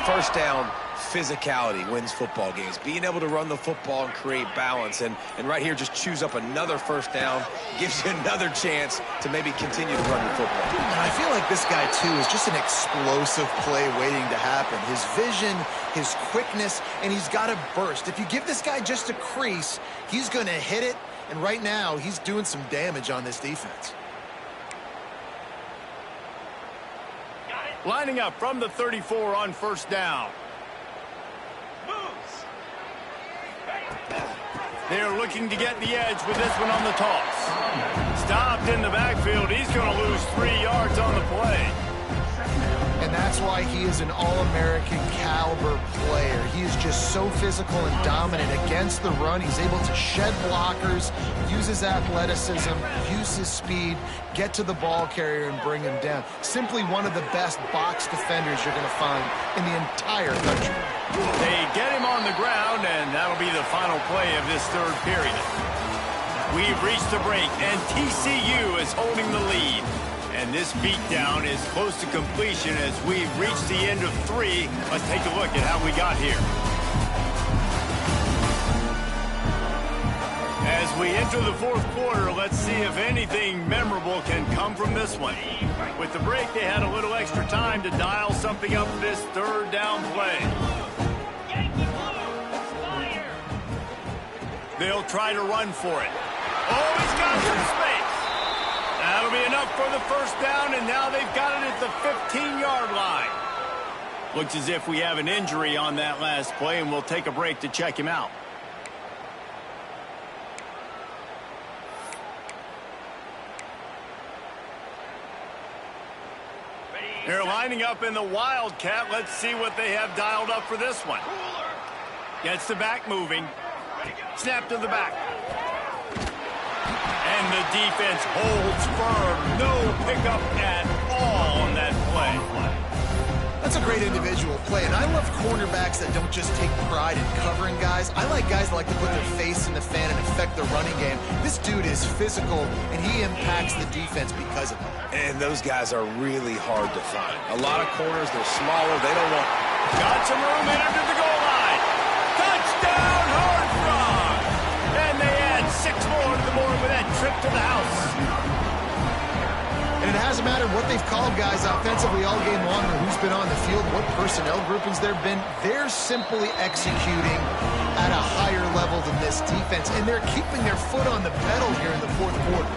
First down, physicality wins football games. Being able to run the football and create balance. And right here, just choose up another first down. Gives you another chance to maybe continue to run the football. And I feel like this guy, too, is just an explosive play waiting to happen. His vision, his quickness, and he's got a burst. If you give this guy just a crease, he's going to hit it. And right now, he's doing some damage on this defense. Lining up from the 34 on first down. They're looking to get the edge with this one on the toss. Stopped in the backfield. He's going to lose 3 yards on the play. And that's why he is an All-American caliber player. He is just so physical and dominant against the run. He's able to shed blockers, use his athleticism, use his speed, get to the ball carrier and bring him down. Simply one of the best box defenders you're going to find in the entire country. They get him on the ground, and that'll be the final play of this third period. We've reached the break, and TCU is holding the lead. And this beatdown is close to completion as we've reached the end of 3. Let's take a look at how we got here. As we enter the fourth quarter, let's see if anything memorable can come from this one. With the break, they had a little extra time to dial something up for this third down play. They'll try to run for it. Oh, he's got some space. That'll be enough for the first down, and now they've got it at the 15-yard line. Looks as if we have an injury on that last play, and we'll take a break to check him out. They're lining up in the Wildcat. Let's see what they have dialed up for this one. Gets the back moving. Snap to the back. And the defense holds firm. No pickup at all on that play. That's a great individual play, and I love cornerbacks that don't just take pride in covering guys. I like guys that like to put their face in the fan and affect the running game. This dude is physical, and he impacts the defense because of it. And those guys are really hard to find. A lot of corners, they're smaller. They don't want... Got some room in him to the goal line. Touchdown, Horned Frog! And they add 6 more to the board with that trip to the house. And it hasn't mattered what they've called guys offensively all game long or who's been on the field, what personnel groupings there have been. They're simply executing at a higher level than this defense, and they're keeping their foot on the pedal here in the fourth quarter.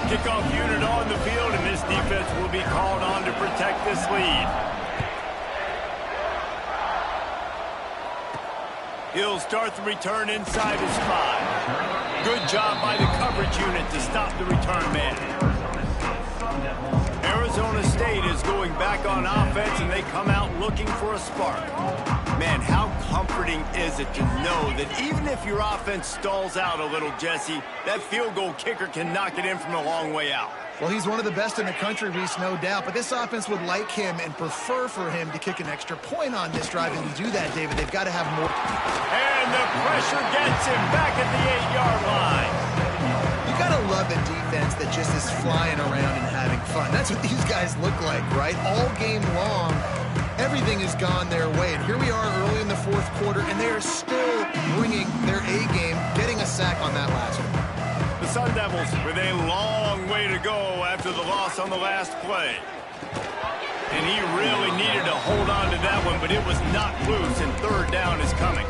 Kickoff unit on the field, and this defense will be called on to protect this lead. He'll start the return inside his 5. Good job by the coverage unit to stop the return man. Arizona State is going back on offense, and they come out looking for a spark. Man, how comforting is it to know that even if your offense stalls out a little, Jesse, that field goal kicker can knock it in from a long way out. Well, he's one of the best in the country, Reese, no doubt. But this offense would like him and prefer for him to kick an extra point on this drive. And to do that, David, they've got to have more. And the pressure gets him back at the 8-yard line. You got to love a defense that just is flying around and having fun. That's what these guys look like, right? All game long, everything has gone their way. And here we are early in the fourth quarter, and they are still bringing their A game, getting a sack on that last one. The Sun Devils with a long way to go after the loss on the last play. And he really needed to hold on to that one, but it was knocked loose, and third down is coming.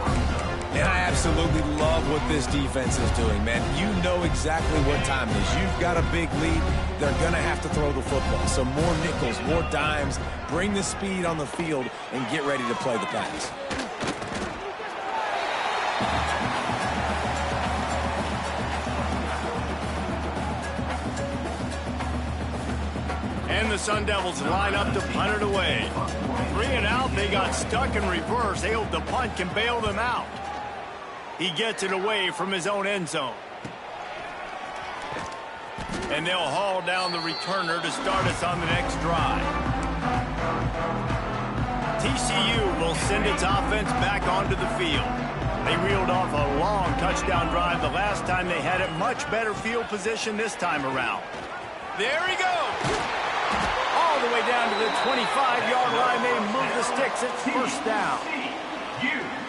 And I absolutely love what this defense is doing, man. You know exactly what time it is. You've got a big lead. They're going to have to throw the football. So more nickels, more dimes, bring the speed on the field, and get ready to play the pass. And the Sun Devils line up to punt it away. 3 and out, they got stuck in reverse. They hope the punt can bail them out. He gets it away from his own end zone. And they'll haul down the returner to start us on the next drive. TCU will send its offense back onto the field. They reeled off a long touchdown drive the last time they had it. Much better field position this time around. There he goes. All all the way down to the 25-yard line. They move the sticks. It's first down.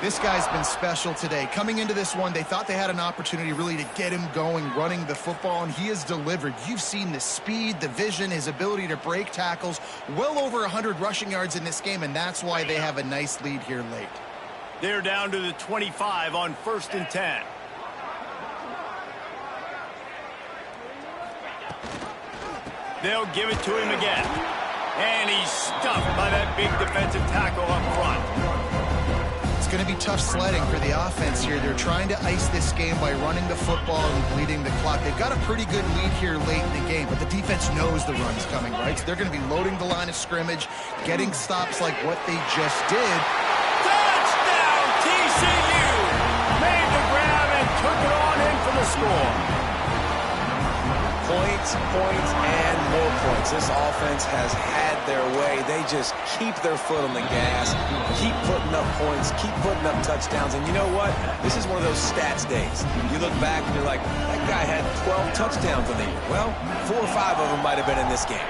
This guy's been special today. Coming into this one, they thought they had an opportunity really to get him going, running the football, and he has delivered. You've seen the speed, the vision, his ability to break tackles. Well over 100 rushing yards in this game, and that's why they have a nice lead here late. They're down to the 25 on 1st and 10. They'll give it to him again. And he's stuffed by that big defensive tackle up front. It's going to be tough sledding for the offense here. They're trying to ice this game by running the football and bleeding the clock. They've got a pretty good lead here late in the game, but the defense knows the run's coming, right? So they're going to be loading the line of scrimmage, getting stops like what they just did. Touchdown, TCU! Made the grab and took it on in for the score. Points, and more points. This offense has had their way. They just keep their foot on the gas, keep putting up points, keep putting up touchdowns. And you know what? This is one of those stats days. You look back and you're like, that guy had 12 touchdowns on the year. Well, 4 or 5 of them might have been in this game.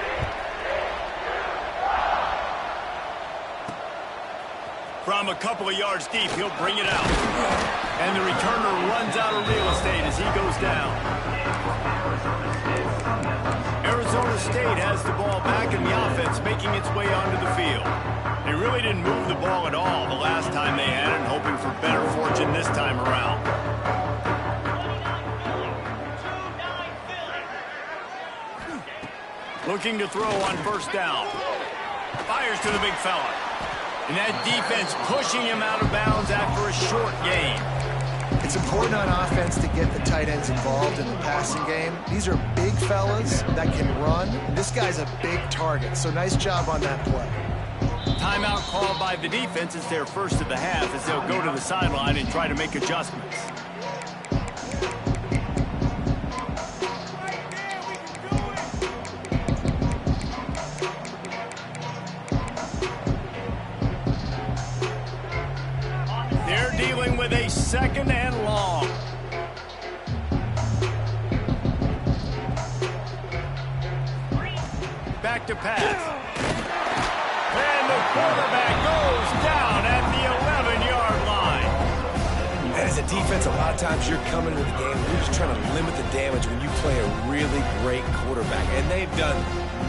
From a couple of yards deep, he'll bring it out. And the returner runs out of real estate as he goes down. Arizona State has the ball back in the offense, making its way onto the field. They really didn't move the ball at all the last time they had it, hoping for better fortune this time around. Looking to throw on 1st down. Fires to the big fella. And that defense pushing him out of bounds after a short gain. It's important on offense to get the tight ends involved in the passing game. These are big fellas that can run. This guy's a big target, so nice job on that play. Timeout called by the defense. It's their first of the half as they'll go to the sideline and try to make adjustments. They're dealing with a 2nd and long. Back to pass. And the quarterback goes down at the 11-yard line. As a defense, a lot of times you're coming into the game, you're just trying to limit the damage when you play a really great quarterback. And they've done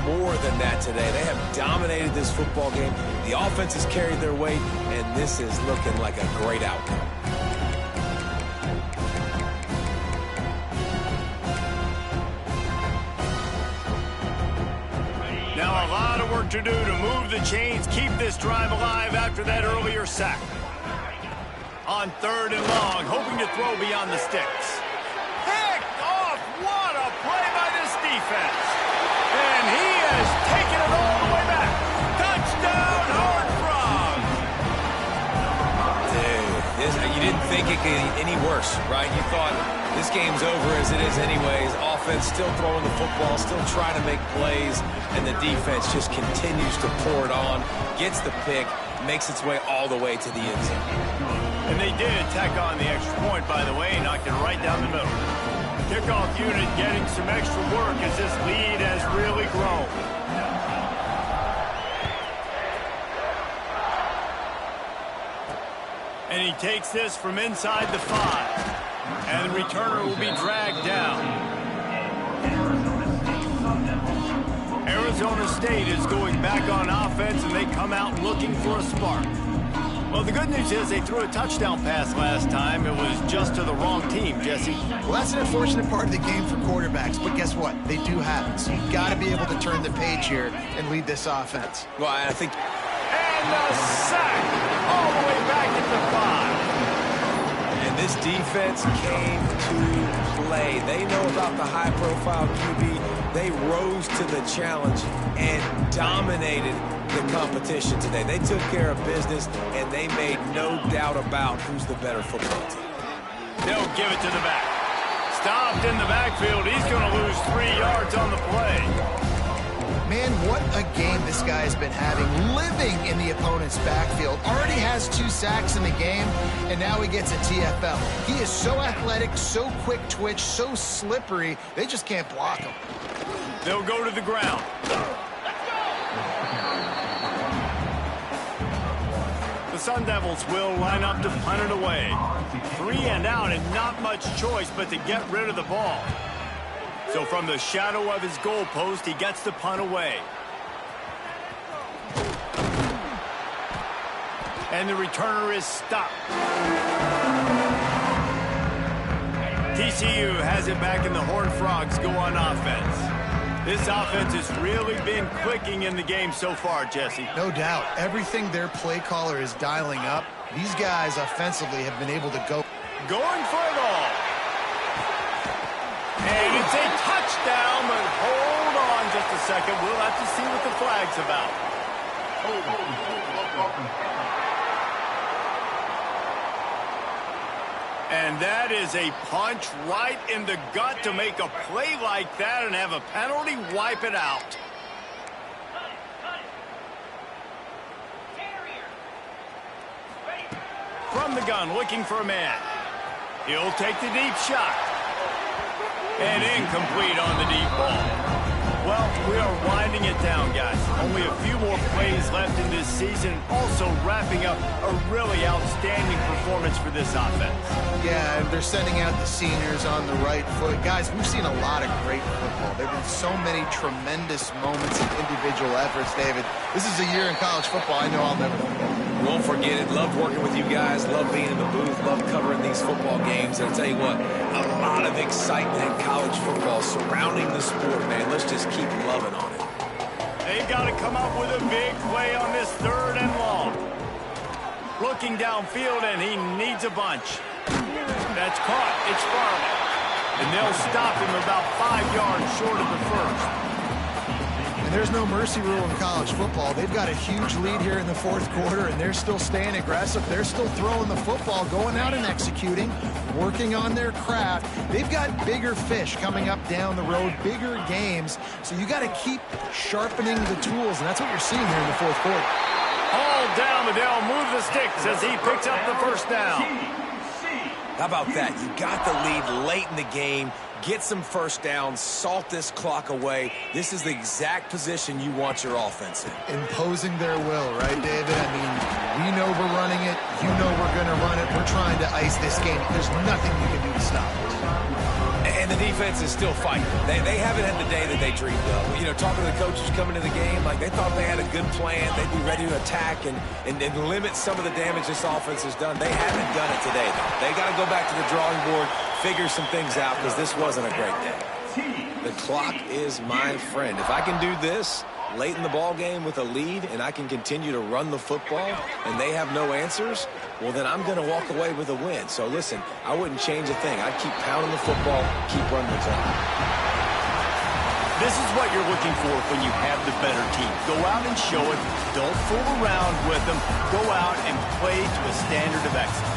more than that today. They have dominated this football game. The offense has carried their weight, and this is looking like a great outcome. Now a lot of work to do to move the chains, keep this drive alive after that earlier sack. On 3rd and long, hoping to throw beyond the sticks. Picked off! What a play by this defense! And he has taken it all the way back. Touchdown, Horned Frogs! Dude, you didn't think it could get any worse, right? You thought this game's over as it is anyways. Offense still throwing the football, still trying to make plays, and the defense just continues to pour it on, gets the pick, makes its way all the way to the end zone. And they did tack on the extra point, by the way, knocked it right down the middle. Kickoff unit getting some extra work as this lead has really grown. And he takes this from inside the 5. And the returner will be dragged down. Arizona State is going back on offense, and they come out looking for a spark. Well, the good news is they threw a touchdown pass last time. It was just to the wrong team, Jesse. Well, that's an unfortunate part of the game for quarterbacks, but guess what? They do have it, so you've got to be able to turn the page here and lead this offense. Well, I think... And the sack all the way back at the 5. And this defense came to play. They know about the high-profile QB. They rose to the challenge and dominated the competition today. They took care of business, and they made no doubt about who's the better football team. They'll give it to the back. Stopped in the backfield. He's going to lose 3 yards on the play. Man, what a game this guy has been having, living in the opponent's backfield. Already has 2 sacks in the game, and now he gets a TFL. He is so athletic, so quick twitch, so slippery, they just can't block him. They'll go to the ground. Sun Devils will line up to punt it away. 3 and out and not much choice but to get rid of the ball. So from the shadow of his goalpost, he gets the punt away. And the returner is stopped. TCU has it back and the Horned Frogs go on offense. This offense has really been clicking in the game so far, Jesse. No doubt. Everything their play caller is dialing up, these guys offensively have been able to go. Going for it all. And it's a touchdown, but hold on just a second. We'll have to see what the flag's about. And that is a punch right in the gut to make a play like that and have a penalty wipe it out. From the gun, looking for a man. He'll take the deep shot. And incomplete on the deep ball. Well, we are winding it down, guys. Only a few more plays left in this season. Also wrapping up a really outstanding performance for this offense. Yeah, and they're sending out the seniors on the right foot. Guys, we've seen a lot of great football. There have been so many tremendous moments and individual efforts, David. This is a year in college football I know I'll never forget. Won't forget it. Loved working with you guys. Loved being in the booth. Loved covering these football games. And I'll tell you what, a lot of excitement in college football surrounding the sport, man. Let's just keep loving on it. They've got to come up with a big play on this 3rd and long. Looking downfield, and he needs a bunch. That's caught. It's Farley. And they'll stop him about 5 yards short of the first. And there's no mercy rule in college football. They've got a huge lead here in the 4th quarter, and they're still staying aggressive. They're still throwing the football, going out and executing, working on their craft. They've got bigger fish coming up down the road, bigger games. So you got to keep sharpening the tools, and that's what you're seeing here in the 4th quarter. All down, Liddell. Move the sticks as he picks up the first down. How about that? You got the lead late in the game. Get some first downs, salt this clock away. This is the exact position you want your offense in. Imposing their will, right, David? I mean, we know we're running it. You know we're going to run it. We're trying to ice this game. There's nothing you can do to stop it. And the defense is still fighting. They haven't had the day that they dreamed of. You know, talking to the coaches coming to the game, like they thought they had a good plan. They'd be ready to attack and limit some of the damage this offense has done. They haven't done it today, though. They got to go back to the drawing board, figure some things out, because this wasn't a great day. The clock is my friend. If I can do this late in the ball game with a lead and I can continue to run the football and they have no answers, well, then I'm going to walk away with a win. So, listen, I wouldn't change a thing. I'd keep pounding the football, keep running the clock. This is what you're looking for when you have the better team. Go out and show it. Don't fool around with them. Go out and play to a standard of excellence.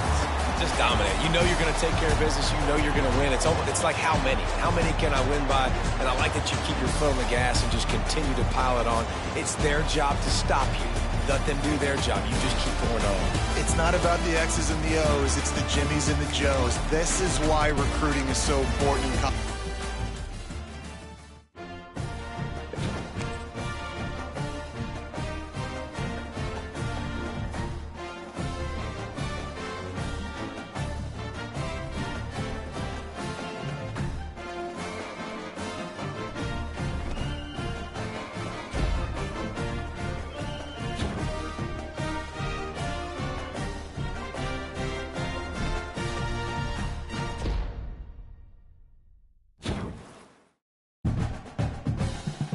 Just dominate. You know you're going to take care of business. You know you're going to win. It's like how many? How many can I win by? And I like that you keep your foot on the gas and just continue to pile it on. It's their job to stop you. Let them do their job. You just keep going on. It's not about the X's and the O's. It's the Jimmies and the Joes. This is why recruiting is so important in college.